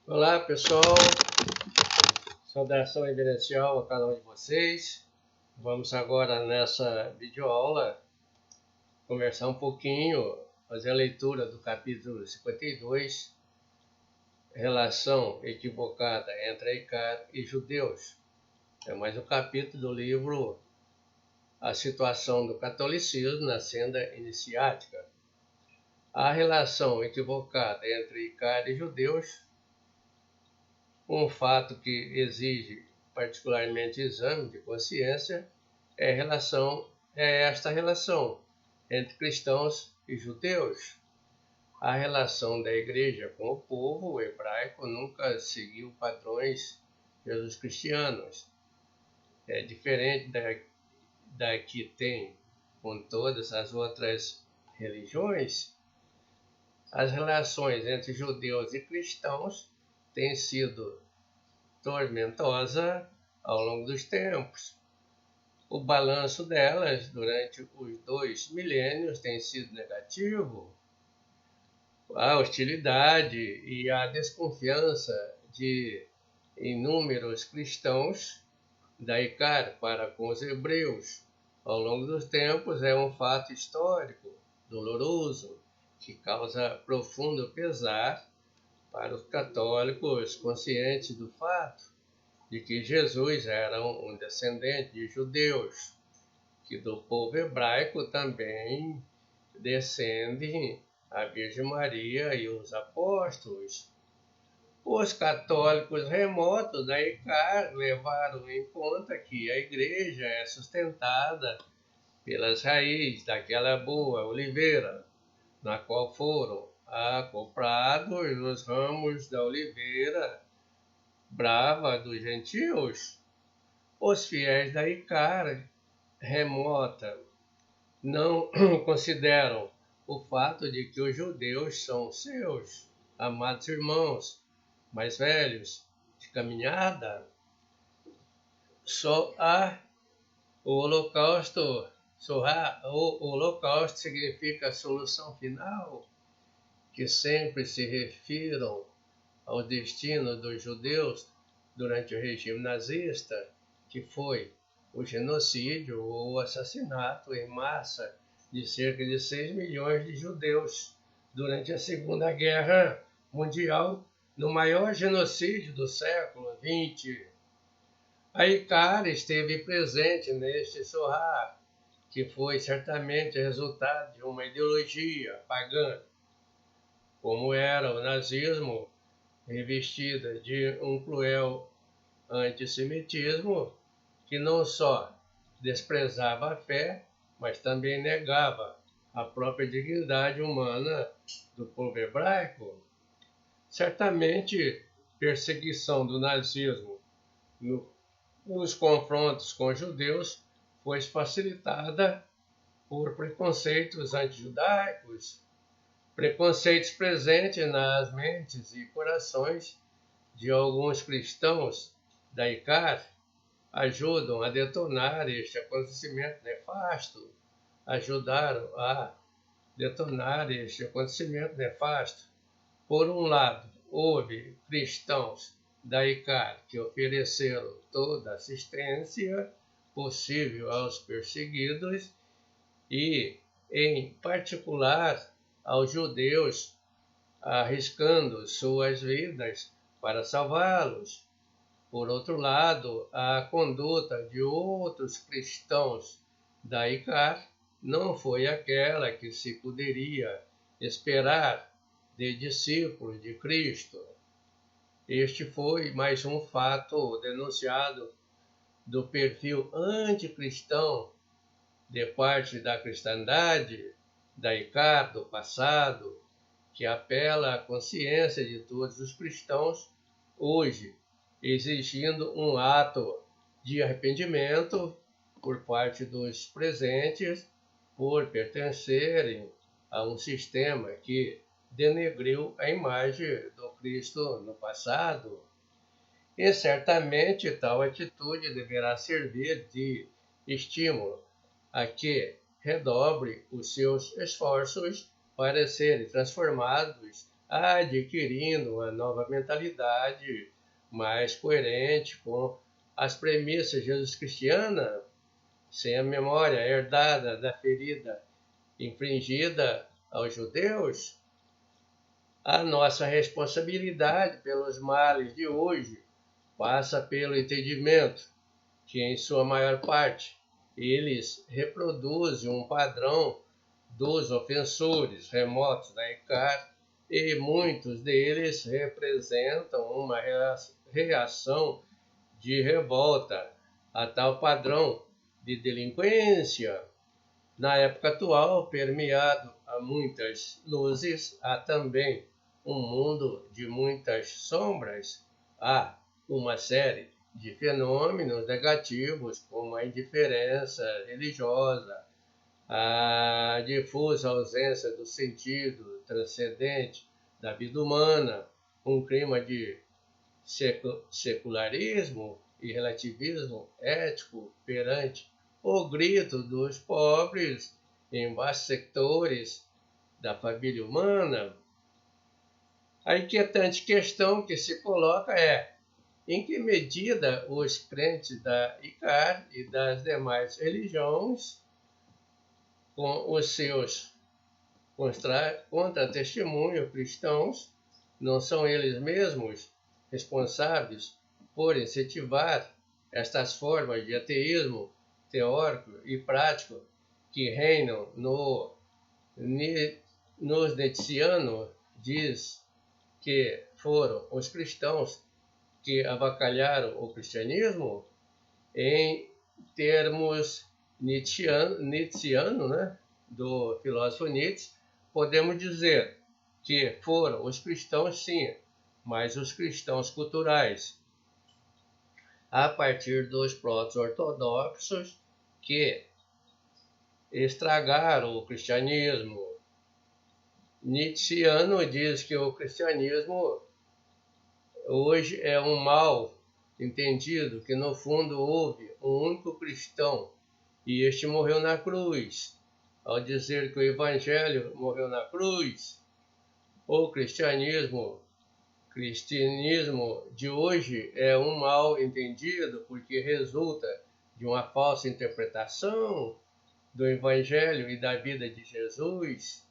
Olá pessoal, saudação reverencial a cada um de vocês. Vamos agora nessa videoaula conversar um pouquinho, fazer a leitura do capítulo 52, relação equivocada entre Icar e judeus. É mais um capítulo do livro A Situação do Catolicismo na Senda Iniciática. A relação equivocada entre Icar e judeus, um fato que exige particularmente exame de consciência, é esta relação entre cristãos e judeus. A relação da igreja com o povo hebraico nunca seguiu padrões pelos cristianos. É diferente da que tem com todas as outras religiões. As relações entre judeus e cristãos têm sido tormentosa ao longo dos tempos. O balanço delas durante os 2 milênios tem sido negativo. A hostilidade e a desconfiança de inúmeros cristãos da Icar para com os hebreus ao longo dos tempos é um fato histórico, doloroso, que causa profundo pesar para os católicos conscientes do fato de que Jesus era um descendente de judeus, que do povo hebraico também descende a Virgem Maria e os apóstolos. Os católicos remotos da Icar levaram em conta que a igreja é sustentada pelas raízes daquela boa oliveira, na qual foram acoplados os ramos da oliveira brava dos gentios. Os fiéis da Icar remota não consideram o fato de que os judeus são seus amados irmãos mais velhos de caminhada. Só há o holocausto. O holocausto significa a solução final, que sempre se refiram ao destino dos judeus durante o regime nazista, que foi o genocídio ou o assassinato em massa de cerca de 6 milhões de judeus durante a Segunda Guerra Mundial, no maior genocídio do século XX. A Icar esteve presente neste sorrar, que foi certamente resultado de uma ideologia pagã, como era o nazismo, revestida de um cruel antissemitismo que não só desprezava a fé, mas também negava a própria dignidade humana do povo hebraico. Certamente, perseguição do nazismo nos confrontos com judeus foi facilitada por preconceitos antijudaicos, preconceitos presentes nas mentes e corações de alguns cristãos da Icar ajudam a detonar este acontecimento nefasto. Ajudaram a detonar este acontecimento nefasto. Por um lado, houve cristãos da Icar que ofereceram toda a assistência possível aos perseguidos e, em particular, aos judeus, arriscando suas vidas para salvá-los. Por outro lado, a conduta de outros cristãos da Icar não foi aquela que se poderia esperar de discípulos de Cristo. Este foi mais um fato denunciado do perfil anticristão de parte da cristandade da Icar do passado, que apela à consciência de todos os cristãos hoje, exigindo um ato de arrependimento por parte dos presentes por pertencerem a um sistema que denegriu a imagem do Cristo no passado. E certamente tal atitude deverá servir de estímulo a que redobre os seus esforços para serem transformados adquirindo uma nova mentalidade mais coerente com as premissas Jesus-cristianas, sem a memória herdada da ferida infligida aos judeus. A nossa responsabilidade pelos males de hoje passa pelo entendimento que, em sua maior parte, eles reproduzem um padrão dos ofensores remotos da ICAR, e muitos deles representam uma reação de revolta a tal padrão de delinquência. Na época atual, permeado a muitas luzes, há também um mundo de muitas sombras. Há uma série de fenômenos negativos, como a indiferença religiosa, a difusa ausência do sentido transcendente da vida humana, um clima de secularismo e relativismo ético perante o grito dos pobres em vastos sectores da família humana. A inquietante questão que se coloca é: em que medida os crentes da ICAR e das demais religiões, com os seus contra-testemunhos cristãos, não são eles mesmos responsáveis por incentivar estas formas de ateísmo teórico e prático que reinam nos nietzschianos? Diz que foram os cristãos que avacalharam o cristianismo. Em termos nietzschiano, né, do filósofo Nietzsche, podemos dizer que foram os cristãos, sim, mas os cristãos culturais, a partir dos proto-ortodoxos, que estragaram o cristianismo. Nietzschiano diz que o cristianismo hoje é um mal entendido, que no fundo houve um único cristão e este morreu na cruz. Ao dizer que o evangelho morreu na cruz, o cristianismo de hoje é um mal entendido porque resulta de uma falsa interpretação do evangelho e da vida de Jesus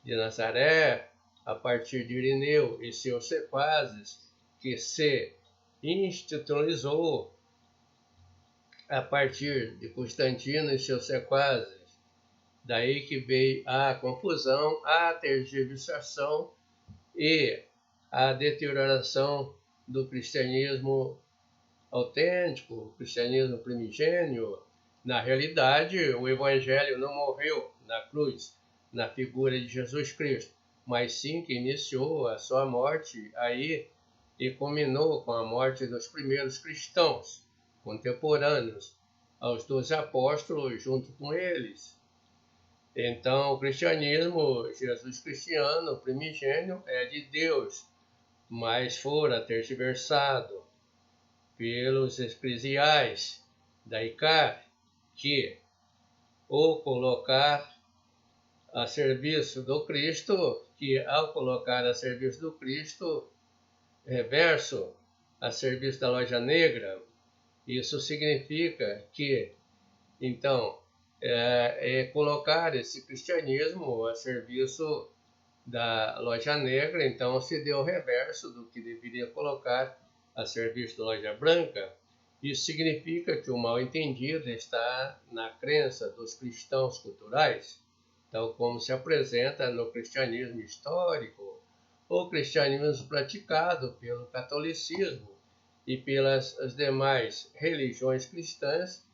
de Nazaré, a partir de Irineu e seus sequazes, que se institucionalizou a partir de Constantino e seus sequazes. Daí que veio a confusão, a tergiversação e a deterioração do cristianismo autêntico, o cristianismo primigênio. Na realidade, o evangelho não morreu na cruz, na figura de Jesus Cristo, mas sim que iniciou a sua morte aí e culminou com a morte dos primeiros cristãos contemporâneos aos 12 apóstolos junto com eles. Então, o cristianismo, Jesus cristiano, primigênio, é de Deus, mas fora tergiversado pelos eclesiais da ICAR, que o colocar a serviço do Cristo, que ao colocar a serviço do Cristo, reverso, a serviço da loja negra, isso significa que, então, colocar esse cristianismo a serviço da loja negra, então se deu o reverso do que deveria colocar a serviço da loja branca. Isso significa que o mal-entendido está na crença dos cristãos culturais, tal como se apresenta no cristianismo histórico, ou cristianismo praticado pelo catolicismo e pelas demais religiões cristãs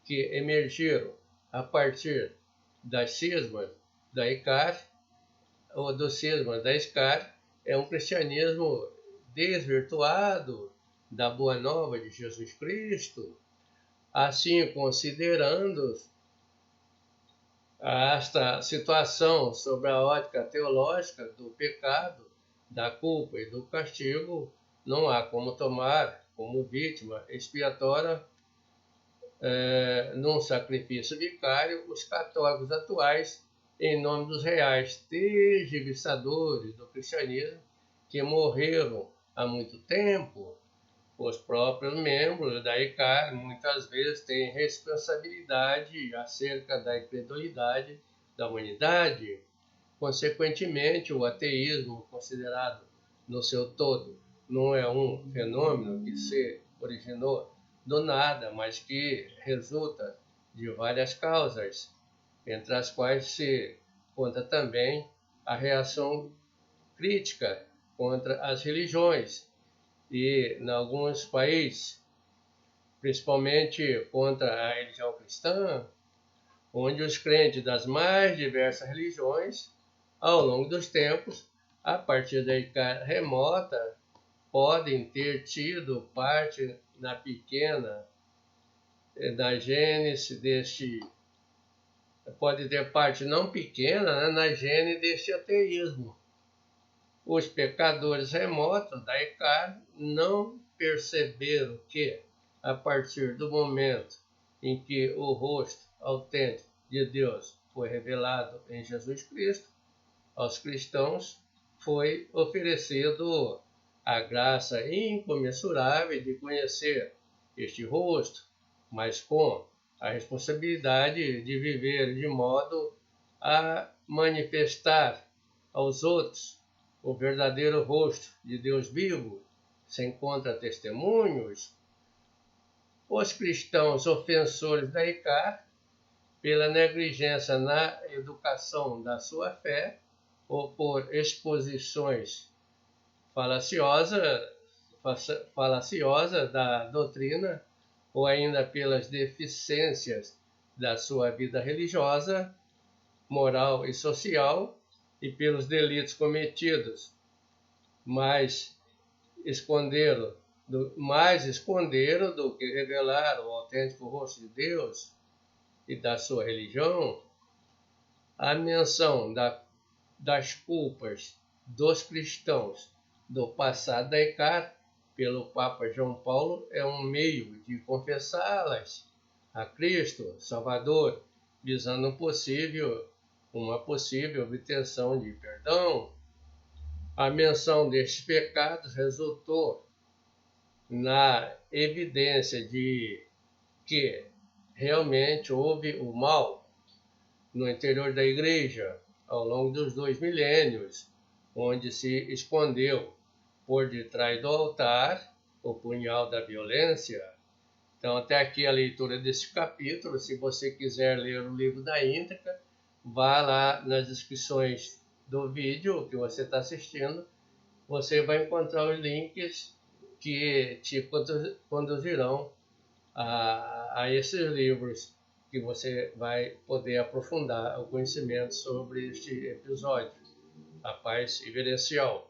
que emergiram a partir das cismas da ICAR, ou dos cismas da ICAR, é um cristianismo desvirtuado da Boa Nova de Jesus Cristo, assim considerando esta situação sobre a ótica teológica do pecado, da culpa e do castigo, não há como tomar como vítima expiatória num sacrifício vicário os católicos atuais em nome dos reais tergiversadores do cristianismo que morreram há muito tempo. Os próprios membros da ICAR muitas vezes têm responsabilidade acerca da incredulidade da humanidade. Consequentemente, o ateísmo, considerado no seu todo, não é um fenômeno que se originou do nada, mas que resulta de várias causas, entre as quais se conta também a reação crítica contra as religiões e, em alguns países, principalmente contra a religião cristã, onde os crentes das mais diversas religiões, ao longo dos tempos, a partir da época remota, podem ter tido parte na pequena, na gênese deste, pode ter parte não pequena, né, na gênese deste ateísmo. Os pecadores remotos da ICAR não perceberam que, a partir do momento em que o rosto autêntico de Deus foi revelado em Jesus Cristo, aos cristãos foi oferecido a graça incomensurável de conhecer este rosto, mas com a responsabilidade de viver de modo a manifestar aos outros o verdadeiro rosto de Deus vivo, sem contra-testemunhos. Os cristãos ofensores da ICAR, pela negligência na educação da sua fé, ou por exposições falaciosas da doutrina, ou ainda pelas deficiências da sua vida religiosa, moral e social, e pelos delitos cometidos, mais esconderam do que revelaram o autêntico rosto de Deus e da sua religião. A menção das culpas dos cristãos do passado da ICAR pelo Papa João Paulo é um meio de confessá-las a Cristo Salvador, visando uma possível obtenção de perdão. A menção destes pecados resultou na evidência de que realmente houve o mal no interior da igreja ao longo dos 2 milênios, onde se escondeu por detrás do altar o punhal da violência. Então, até aqui a leitura desse capítulo. Se você quiser ler o livro da íntegra, vá lá nas descrições do vídeo que você está assistindo. Você vai encontrar os links que te conduzirão a esses livros, que você vai poder aprofundar o conhecimento sobre este episódio. A paz reverencial.